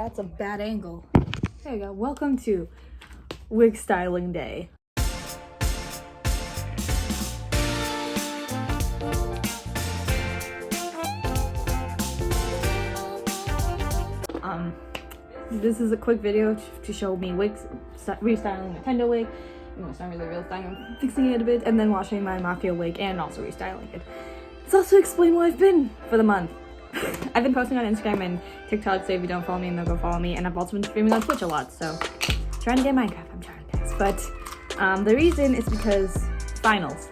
That's a bad angle. There you go. Welcome to Wig Styling Day. This is a quick video to show me wigs, restyling my Nintendo wig. You know, it's not really real styling, I'm fixing it a bit, and then washing my Mafia wig and also restyling it. It's also explain where I've been for the month. I've been posting on Instagram and TikTok, so if you don't follow me, then go follow me. And I've also been streaming on Twitch a lot, so trying to get Minecraft, I'm trying, guys. But the reason is because finals.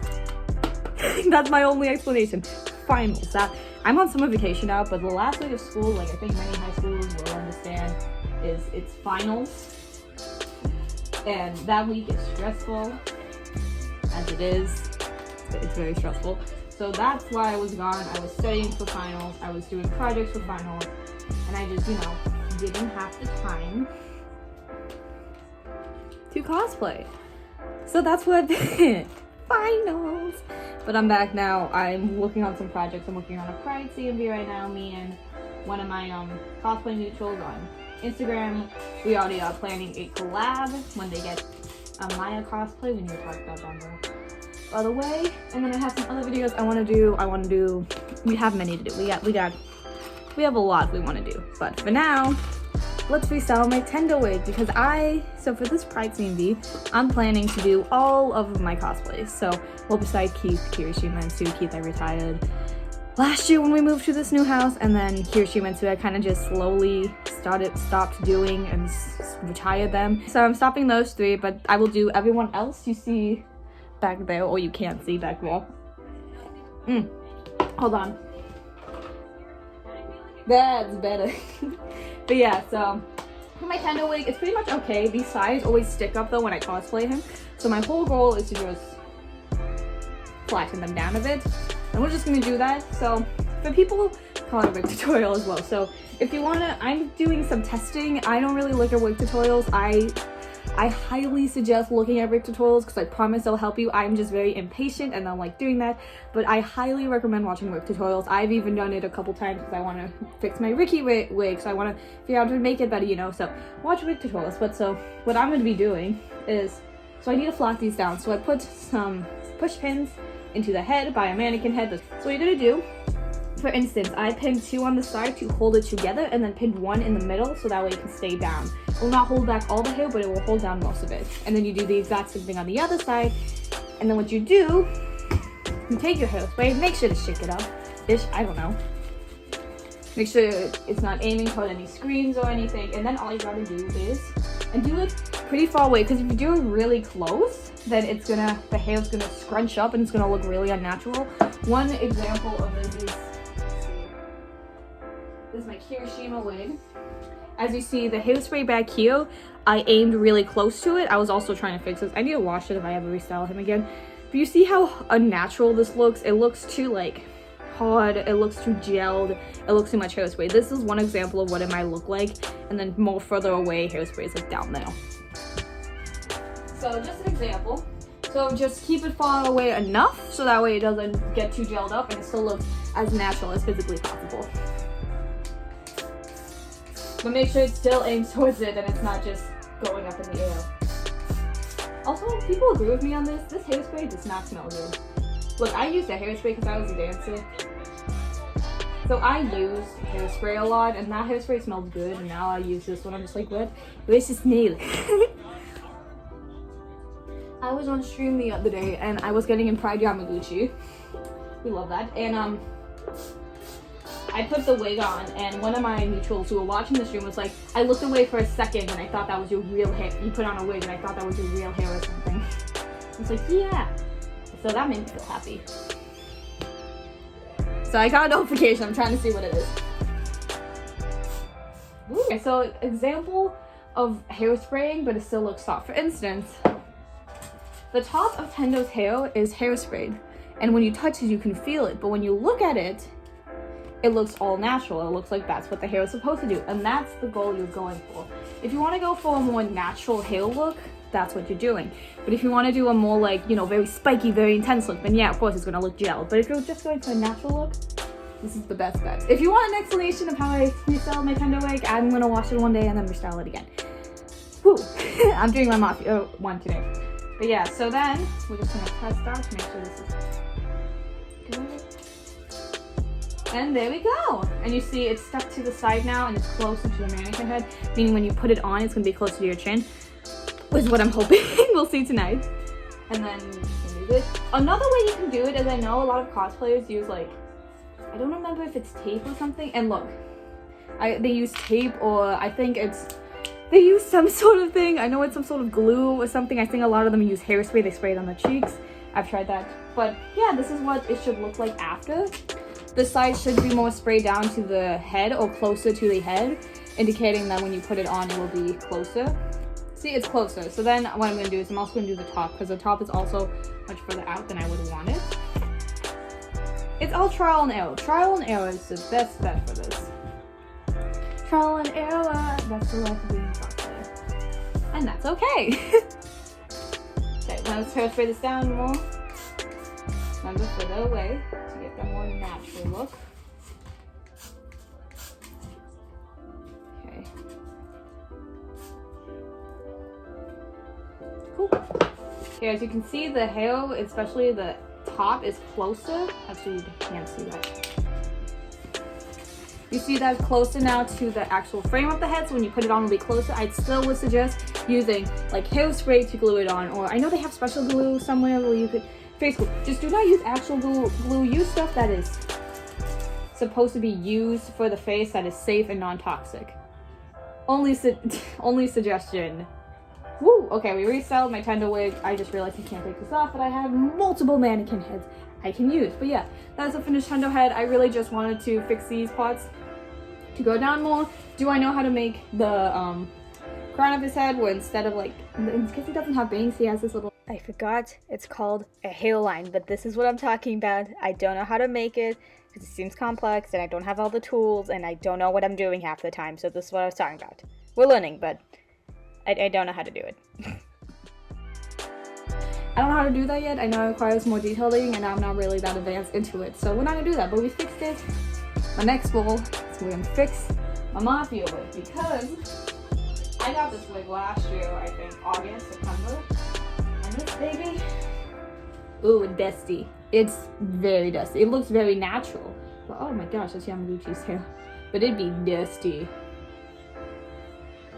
That's my only explanation. Finals. I'm on summer vacation now, but the last week of school, like I think many high schools will understand, is it's finals. And that week is stressful, as it is. It's very stressful. So that's why I was gone. I was studying for finals, I was doing projects for finals, and I just, didn't have the time to cosplay. So that's what I've been. Finals! But I'm back now. I'm working on some projects. I'm working on a Pride CMV right now. Me and one of my cosplay neutrals on Instagram. We already are planning a collab when they get a Maya cosplay. We need to talk about that by the way. And then I have some other videos I want to do. We have many to do. We have a lot we want to do. But for now, let's restyle my Nintendo wig because so for this Pride CMV, I'm planning to do all of my cosplays. So, well, besides Keith, Kirishima, and Sue. Keith I retired last year when we moved to this new house, and then Kirishima and Sue I kind of just slowly stopped doing and retired them. So I'm stopping those three, but I will do everyone else you see back there, or you can't see back there. Hold on. That's better. But yeah, so for my Nintendo wig, it's pretty much okay. These sides always stick up though when I cosplay him. So my whole goal is to just flatten them down a bit. And we're just gonna do that. So for people, call it a wig tutorial as well. So if you wanna, I'm doing some testing. I don't really look at wig tutorials. I highly suggest looking at wig tutorials because I promise they'll help you. I'm just very impatient and I don't like doing that. But I highly recommend watching wig tutorials. I've even done it a couple times because I want to fix my Ricky wig. So I want to figure out how to make it better, So watch wig tutorials. But so what I'm going to be doing is, so I need to flock these down. So I put some push pins into the head by a mannequin head. So what you're going to do, for instance, I pinned 2 on the side to hold it together and then pinned 1 in the middle so that way it can stay down. It will not hold back all the hair, but it will hold down most of it. And then you do the exact same thing on the other side. And then what you do, you take your hairspray, make sure to shake it up. I don't know. Make sure it's not aiming toward any screens or anything. And then all you gotta do is, and do it pretty far away, because if you do it really close, then the hair's gonna scrunch up and it's gonna look really unnatural. One example of this is my Kirishima wig. As you see, the hairspray back here, I aimed really close to it. I was also trying to fix this. I need to wash it if I ever restyle him again. But you see how unnatural this looks? It looks too hard, it looks too gelled, it looks too much hairspray. This is one example of what it might look like, and then more further away, hairspray is like down there. So just an example. So just keep it far away enough so that way it doesn't get too gelled up and it still looks as natural as physically possible. But make sure it still aims towards it and it's not just going up in the air. Also, people agree with me on this. This hairspray does not smell good. Look, I used a hairspray because I was a dancer. So I used hairspray a lot and that hairspray smells good, and now I use this one. I'm just like, what? Where's this nail? I was on stream the other day and I was getting in Pride Yamaguchi. We love that. And I put the wig on, and one of my neutrals who were watching the stream was like, I looked away for a second and I thought that was your real hair. You put on a wig and I thought that was your real hair or something. I was like, yeah. So that made me feel happy. So I got a notification. I'm trying to see what it is. Ooh. Okay, so example of hairspraying, but it still looks soft. For instance, the top of Tendo's hair is hairsprayed. And when you touch it, you can feel it. But when you look at it, it looks all natural. It looks like that's what the hair is supposed to do. And that's the goal you're going for. If you want to go for a more natural hair look, that's what you're doing. But if you want to do a more very spiky, very intense look, then yeah, of course it's going to look gel. But if you're just going for a natural look, This is the best bet. If you want an explanation of how I restyle my Tendo wig, I'm gonna wash it one day and then restyle it again. Whew. I'm doing my Mafia one today. But yeah, so then we're just gonna press down to make sure this is good. And there we go. And you see it's stuck to the side now and it's closer to the mannequin head, meaning when you put it on, it's gonna be closer to your chin, which is what I'm hoping we'll see tonight. And then you can do this. Another way you can do it is I know a lot of cosplayers use like, I don't remember if it's tape or something. And look, they use tape, or I think they use some sort of thing. I know it's some sort of glue or something. I think a lot of them use hairspray. They spray it on the cheeks. I've tried that. But yeah, this is what it should look like after. The side should be more sprayed down to the head or closer to the head, indicating that when you put it on, it will be closer. See, it's closer. So then what I'm going to do is I'm also going to do the top, because the top is also much further out than I would want it. It's all trial and error. Trial and error is the best bet for this. Trial and error, that's the life of being a cosplayer. And that's okay. Okay, now let's hairspray this down more. Remember, further away to get that more natural look. Okay. Cool. Okay, as you can see, the hair, especially the top, is closer. Actually, you can't see that. You see that closer now to the actual frame of the head, so when you put it on, it'll be closer. I still would suggest using like hairspray to glue it on, or I know they have special glue somewhere where you could face glue. Just do not use actual glue. Use stuff that is supposed to be used for the face, that is safe and non-toxic. Only suggestion. Woo! Okay, we restyled my Tendo wig. I just realized I can't take this off, but I have multiple mannequin heads I can use. But yeah, that's a finished Tendo head. I really just wanted to fix these parts to go down more. Do I know how to make the crown of his head, where instead of like, because he doesn't have bangs, he has this little, I forgot, it's called a hairline, but this is what I'm talking about. I don't know how to make it because it seems complex and I don't have all the tools and I don't know what I'm doing half the time. So this is what I was talking about. We're learning, but I don't know how to do it. I don't know how to do that yet. I know it requires more detailing and I'm not really that advanced into it. So we're not gonna do that, but we fixed it. My next goal is we're gonna fix my Mafia wig, because I got this wig last year, I think August, September. And this baby, ooh, dusty. It's very dusty. It looks very natural. But oh my gosh, that's Yamaguchi's hair. But it'd be dusty.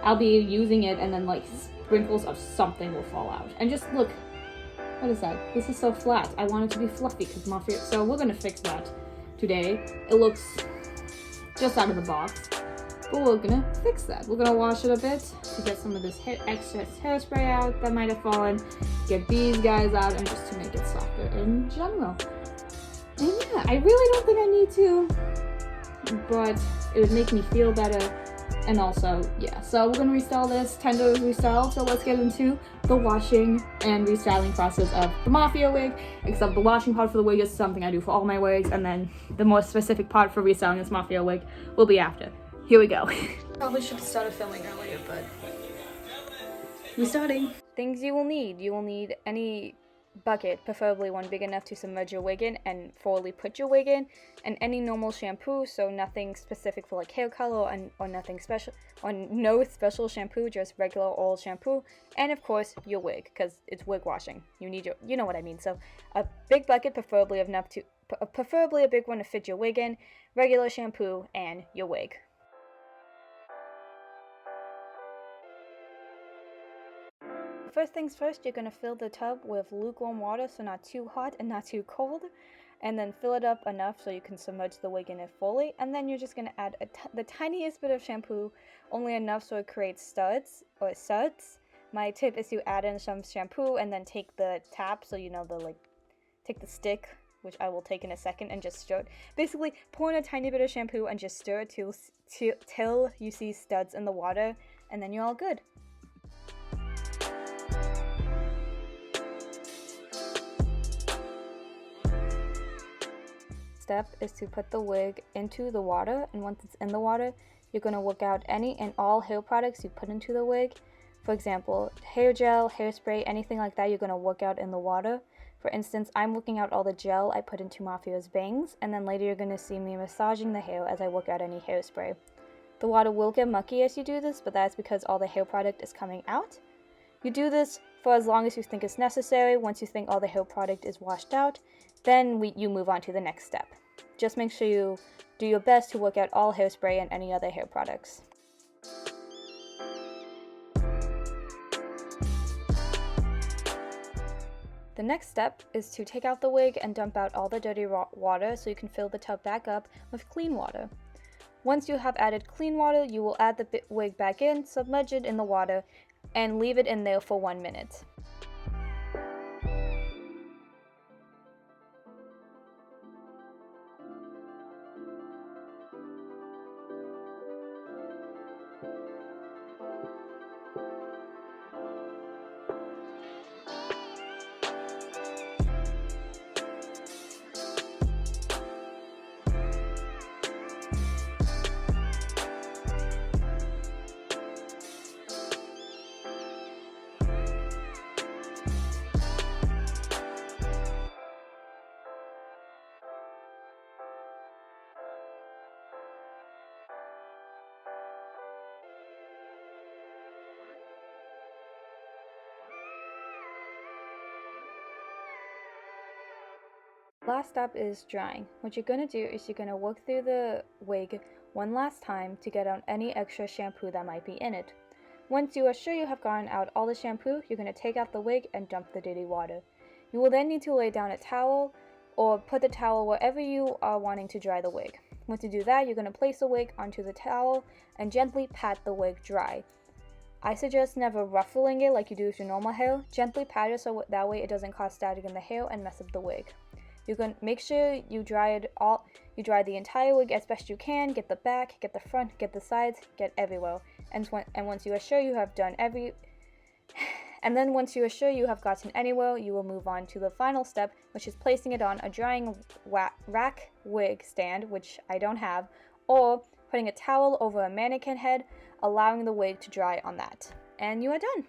I'll be using it and then like sprinkles of something will fall out. And just look, what is that? This is so flat. I want it to be fluffy because Mafia, so we're gonna fix that today. It looks just out of the box, but we're gonna fix that. We're gonna wash it a bit to get some of this excess hairspray out that might have fallen, get these guys out, and just to make it softer in general. And yeah, I really don't think I need to, but it would make me feel better. And also, yeah, so we're gonna restyle this. Tendo is restyled, so let's get into the washing and restyling process of the Mafia wig. Except the washing part for the wig is something I do for all my wigs, and then the more specific part for restyling this Mafia wig will be after. Here we go. Probably should have started filming earlier, but we're starting. Things you will need. You will need any bucket, preferably one big enough to submerge your wig in and fully put your wig in, and any normal shampoo, so nothing specific for like hair color or nothing special, or no special shampoo, just regular old shampoo, and of course your wig, because it's wig washing. You need your, you know what I mean. So a big bucket, preferably a big one to fit your wig in, regular shampoo, and your wig. First things first, you're going to fill the tub with lukewarm water, so not too hot and not too cold, and then fill it up enough so you can submerge the wig in it fully, and then you're just going to add the tiniest bit of shampoo, only enough so it creates studs or suds. My tip is to add in some shampoo and then take the tap, so you know take the stick, which I will take in a second, and just stir it. Basically, pour in a tiny bit of shampoo and just stir it till you see studs in the water, and then you're all good. Step is to put the wig into the water, and once it's in the water, you're going to work out any and all hair products you put into the wig. For example, hair gel, hairspray, anything like that, you're going to work out in the water. For instance, I'm working out all the gel I put into Mafio's bangs, and then later you're going to see me massaging the hair as I work out any hairspray. The water will get mucky as you do this, but that's because all the hair product is coming out. You do this for as long as you think is necessary. Once you think all the hair product is washed out, then you move on to the next step. Just make sure you do your best to work out all hairspray and any other hair products. The next step is to take out the wig and dump out all the dirty water so you can fill the tub back up with clean water. Once you have added clean water, you will add the wig back in, submerge it in the water, and leave it in there for 1 minute. Last step is drying. What you're going to do is you're going to work through the wig one last time to get out any extra shampoo that might be in it. Once you are sure you have gotten out all the shampoo, you're going to take out the wig and dump the dirty water. You will then need to lay down a towel or put the towel wherever you are wanting to dry the wig. Once you do that, you're going to place the wig onto the towel and gently pat the wig dry. I suggest never ruffling it like you do with your normal hair. Gently pat it so that way it doesn't cause static in the hair and mess up the wig. You can make sure you dry the entire wig as best you can. Get the back, get the front, get the sides, get everywhere. Once you are sure you have done once you are sure you have gotten anywhere, you will move on to the final step, which is placing it on a drying rack wig stand, which I don't have, or putting a towel over a mannequin head, allowing the wig to dry on that. And you are done.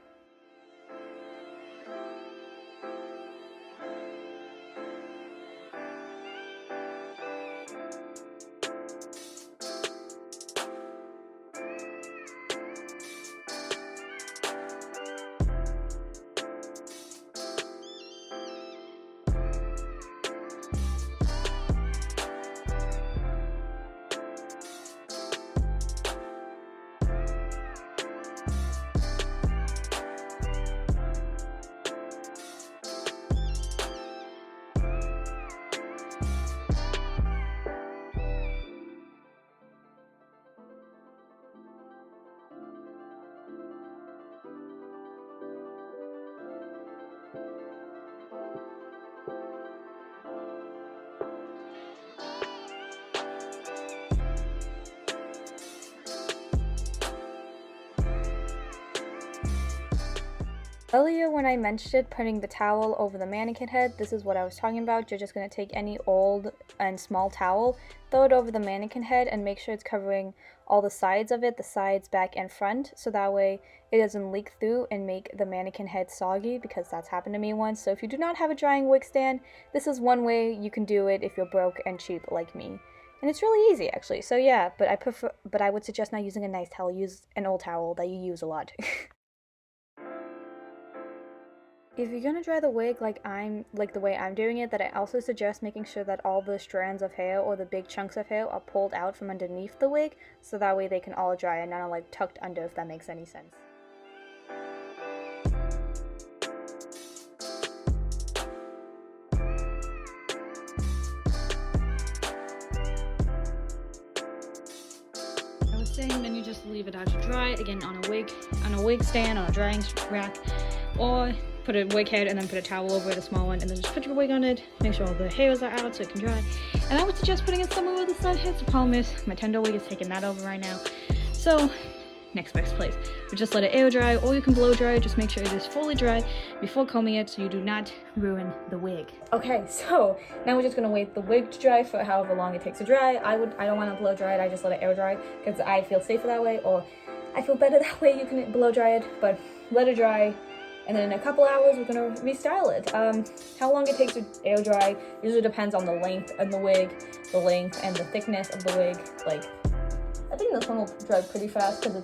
Earlier when I mentioned putting the towel over the mannequin head, this is what I was talking about. You're just going to take any old and small towel, throw it over the mannequin head, and make sure it's covering all the sides of it, the sides, back, and front, so that way it doesn't leak through and make the mannequin head soggy, because that's happened to me once. So if you do not have a drying wig stand, this is one way you can do it if you're broke and cheap like me. And it's really easy actually. So yeah, but I would suggest not using a nice towel. Use an old towel that you use a lot. If you're gonna dry the wig like the way I'm doing it, then I also suggest making sure that all the strands of hair or the big chunks of hair are pulled out from underneath the wig, so that way they can all dry and not like tucked under, if that makes any sense. I was saying, then you just leave it out to dry again on a wig stand, on a drying rack, or put a wig head and then put a towel over it, a small one, and then just put your wig on it, make sure all the hairs are out so it can dry. And I would suggest putting it somewhere where the sun hits. The problem is my tender wig is taking that over right now, so next best place. But just let it air dry, or you can blow dry. Just make sure it is fully dry before combing it so you do not ruin the wig. Okay, so now we're just gonna wait the wig to dry for however long it takes to dry. I don't want to blow dry it, I just let it air dry because I feel safer that way, or I feel better that way. You can blow dry it, but let it dry and then in a couple hours we're gonna restyle it. How long it takes to air dry usually depends on the length of the wig, the length and the thickness of the wig. Like, I think this one will dry pretty fast because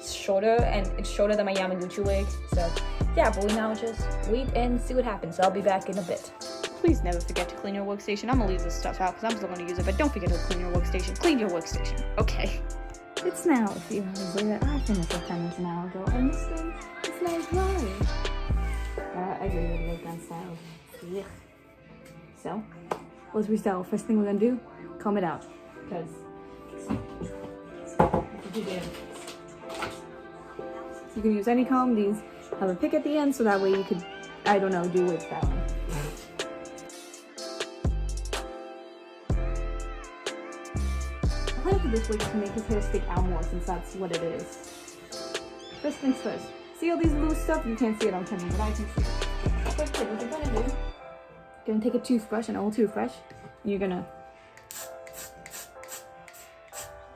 it's shorter, and it's shorter than my Yamaguchi wig. So yeah, but we now just wait and see what happens. So I'll be back in a bit. Please never forget to clean your workstation. I'm gonna leave this stuff out because I'm still gonna use it, but don't forget to clean your workstation. Clean your workstation, okay? It's now a few hours later. I finished the 10 minutes an hour ago, and this thing is now dry. I really like that style. Yeah. So, let's restyle. First thing we're gonna do, comb it out, because you can use any comb. These have a pick at the end, so that way you could, I don't know, do wig styling. I plan for this wig to make his hair stick out more, since that's what it is. First things first. See all these loose stuff? You can't see it on camera, but I can see it. First thing, what you're gonna do, you're gonna take a toothbrush, an old toothbrush, and you're gonna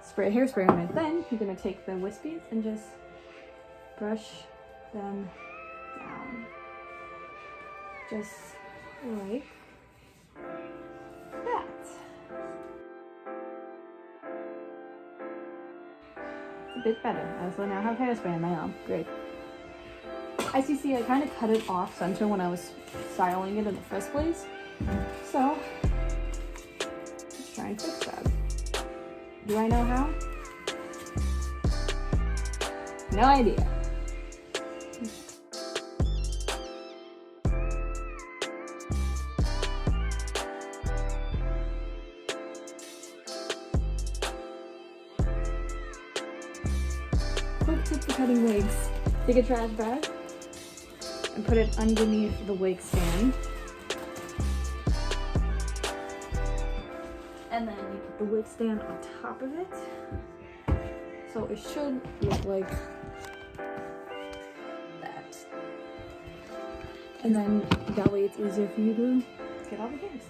spray a hairspray on it. Then you're gonna take the wispies and just brush them down. Just like that. It's a bit better. I also now have hairspray on my arm. Great. As you see, I kind of cut it off center when I was styling it in the first place. So, let's try and fix that. Do I know how? No idea. Quick tip for cutting wigs. Take a trash bag and put it underneath the wig stand. And then you put the wig stand on top of it. So it should look like that. And then that way it's easier for you to get all the hairs.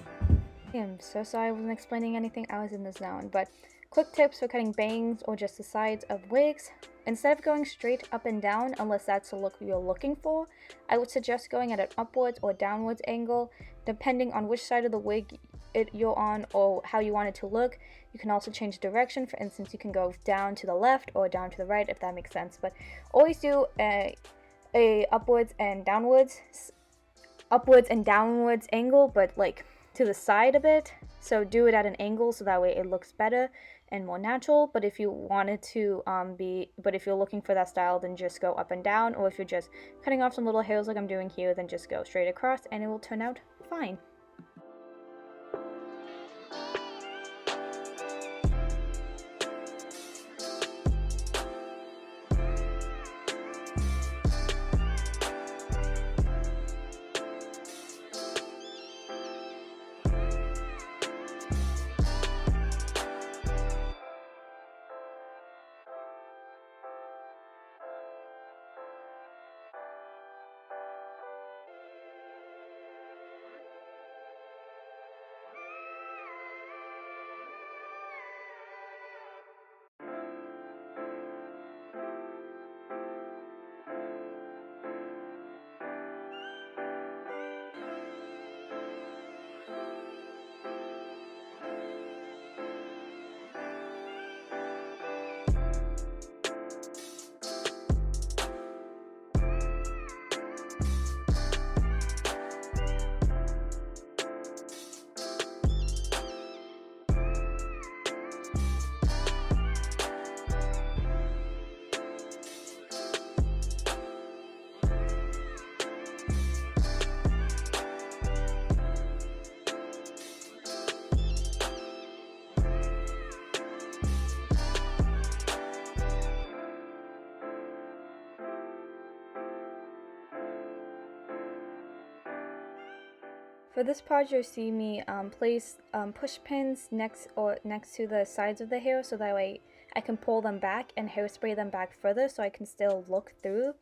I'm so sorry I wasn't explaining anything. I was in the zone, but quick tips for cutting bangs or just the sides of wigs. Instead of going straight up and down, unless that's the look you're looking for, I would suggest going at an upwards or downwards angle, depending on which side of the wig you're on or how you want it to look. You can also change direction. For instance, you can go down to the left or down to the right, if that makes sense. But always do a upwards and downwards angle, but like to the side a bit. So do it at an angle so that way it looks better and more natural. But if you wanted to if you're looking for that style, then just go up and down. Or if you're just cutting off some little hairs like I'm doing here, then just go straight across and it will turn out fine. For this part, you'll see me place push pins next to the sides of the hair, so that way I can pull them back and hairspray them back further, so I can still look through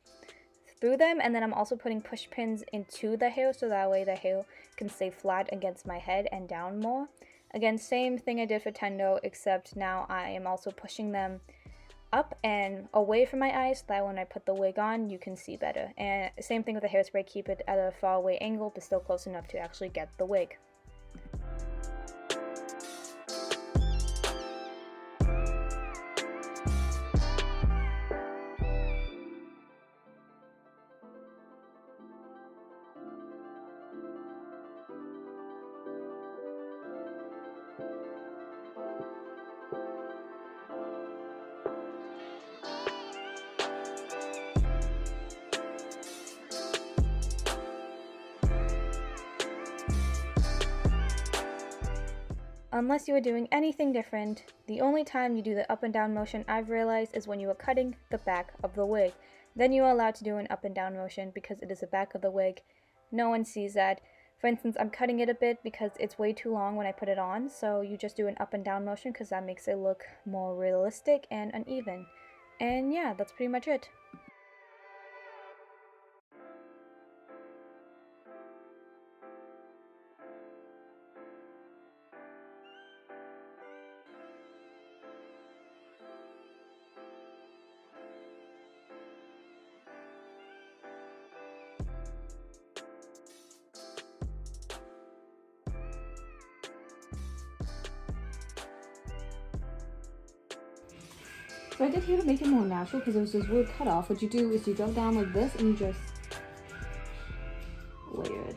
them. And then I'm also putting push pins into the hair, so that way the hair can stay flat against my head and down more. Again, same thing I did for Tendo, except now I am also pushing them up and away from my eyes so that when I put the wig on, you can see better. And same thing with the hairspray, keep it at a far away angle, but still close enough to actually get the wig. Unless you are doing anything different, the only time you do the up and down motion I've realized is when you are cutting the back of the wig. Then you are allowed to do an up and down motion because it is the back of the wig. No one sees that. For instance, I'm cutting it a bit because it's way too long when I put it on, so you just do an up and down motion because that makes it look more realistic and uneven. And yeah, that's pretty much it. So I did here to make it more natural because it was this weird cutoff. What you do is you go down like this and you just layer it.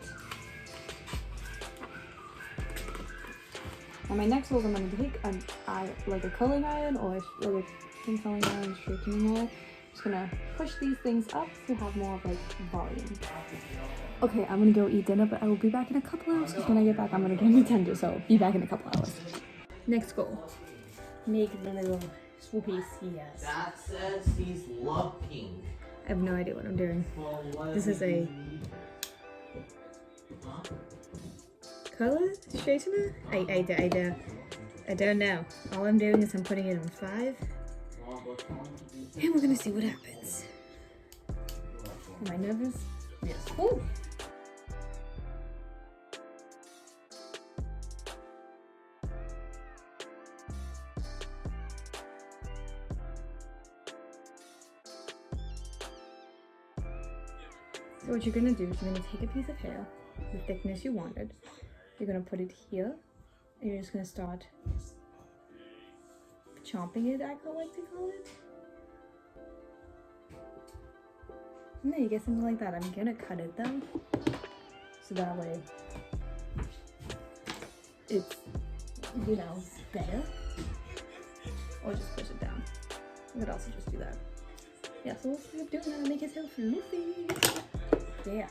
Now my next roll, I'm going to take like a curling iron or like a thin curling iron, straightening iron. Just gonna push these things up to have more of like volume. Okay, I'm gonna go eat dinner, but I will be back in a couple hours because when I get back, I'm gonna get Nintendo. So be back in a couple hours. Next goal: make the little swoopies. Yes. That says he's looking. I have no idea what I'm doing. This is a color straightener? I don't know. All I'm doing is I'm putting it on 5. And we're gonna see what happens. Am I nervous? Yes. Ooh. So what you're gonna do is you're gonna take a piece of hair, the thickness you wanted. You're gonna put it here, and you're just gonna start chomping it, I like to call it. No, you get something like that. I'm gonna cut it though, so that way it's, you know, better. Or just push it down. You could also just do that. Yeah, so we'll keep doing that and make his hair fluffy. Yeah.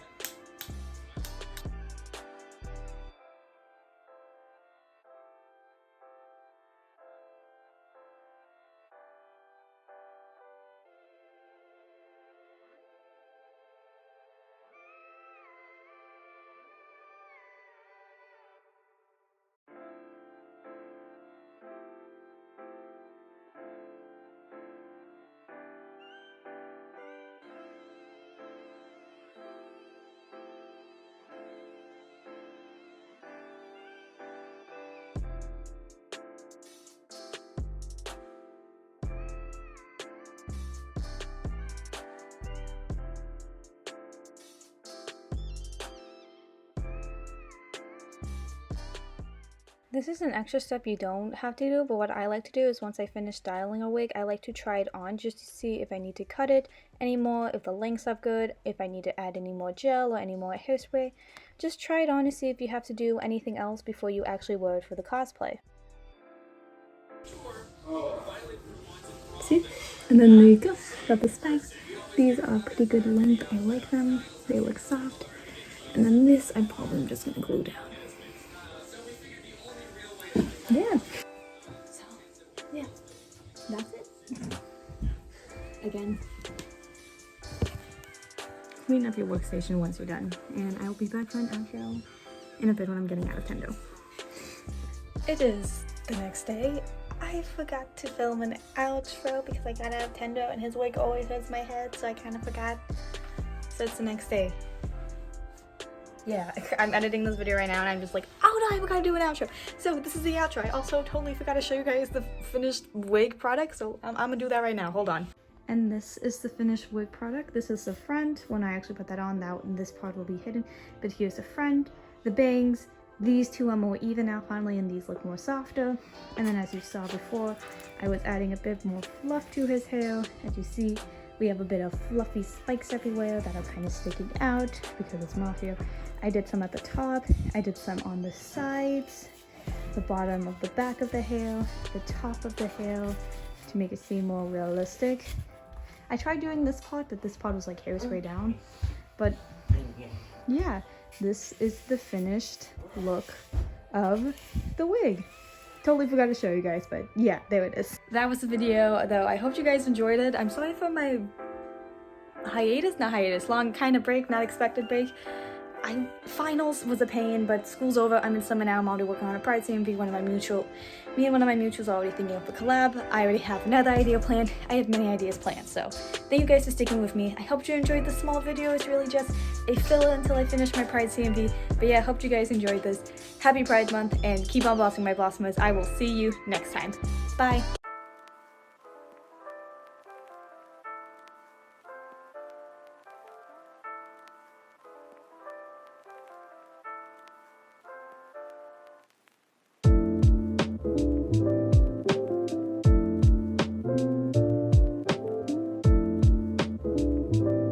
This is an extra step you don't have to do, but what I like to do is once I finish styling a wig, I like to try it on just to see if I need to cut it anymore, if the lengths are good, if I need to add any more gel or any more hairspray. Just try it on to see if you have to do anything else before you actually wear it for the cosplay. See? And then there you go. Got the spikes. These are pretty good length. I like them. They look soft. And then this, I'm probably just gonna glue down. Yeah. So, yeah. That's it. Again, clean up your workstation once you're done. And I will be back for an outro in a bit when I'm getting out of Tendo. It is the next day. I forgot to film an outro because I got out of Tendo and his wig always hurts my head, so I kind of forgot. So it's the next day. Yeah, I'm editing this video right now and I'm just like, oh Oh no, I forgot to do an outro. So this is the outro. I also totally forgot to show you guys the finished wig product, so I'm gonna do that right now. Hold on. And this is the finished wig product. This is the front. When I actually put that on, this part will be hidden. But here's the front, the bangs. These two are more even now finally, and these look more softer. And then as you saw before, I was adding a bit more fluff to his hair. As you see, we have a bit of fluffy spikes everywhere that are kind of sticking out because it's mafia. I did some at the top, I did some on the sides, the bottom of the back of the hair, the top of the hair, to make it seem more realistic. I tried doing this part, but this part was like hairspray down. But yeah, this is the finished look of the wig. Totally forgot to show you guys, but yeah, there it is. That was the video, though. I hope you guys enjoyed it. I'm sorry for my long kind of break, not expected break. Finals was a pain, but school's over. I'm in summer now. I'm already working on a Pride CMV. Me and one of my mutuals are already thinking of a collab. I already have another idea planned. I have many ideas planned, so thank you guys for sticking with me. I hope you enjoyed this small video. It's really just a filler until I finish my Pride CMV. But yeah, I hope you guys enjoyed this. Happy Pride Month, and keep on blossoming, my blossomers. I will see you next time. Bye!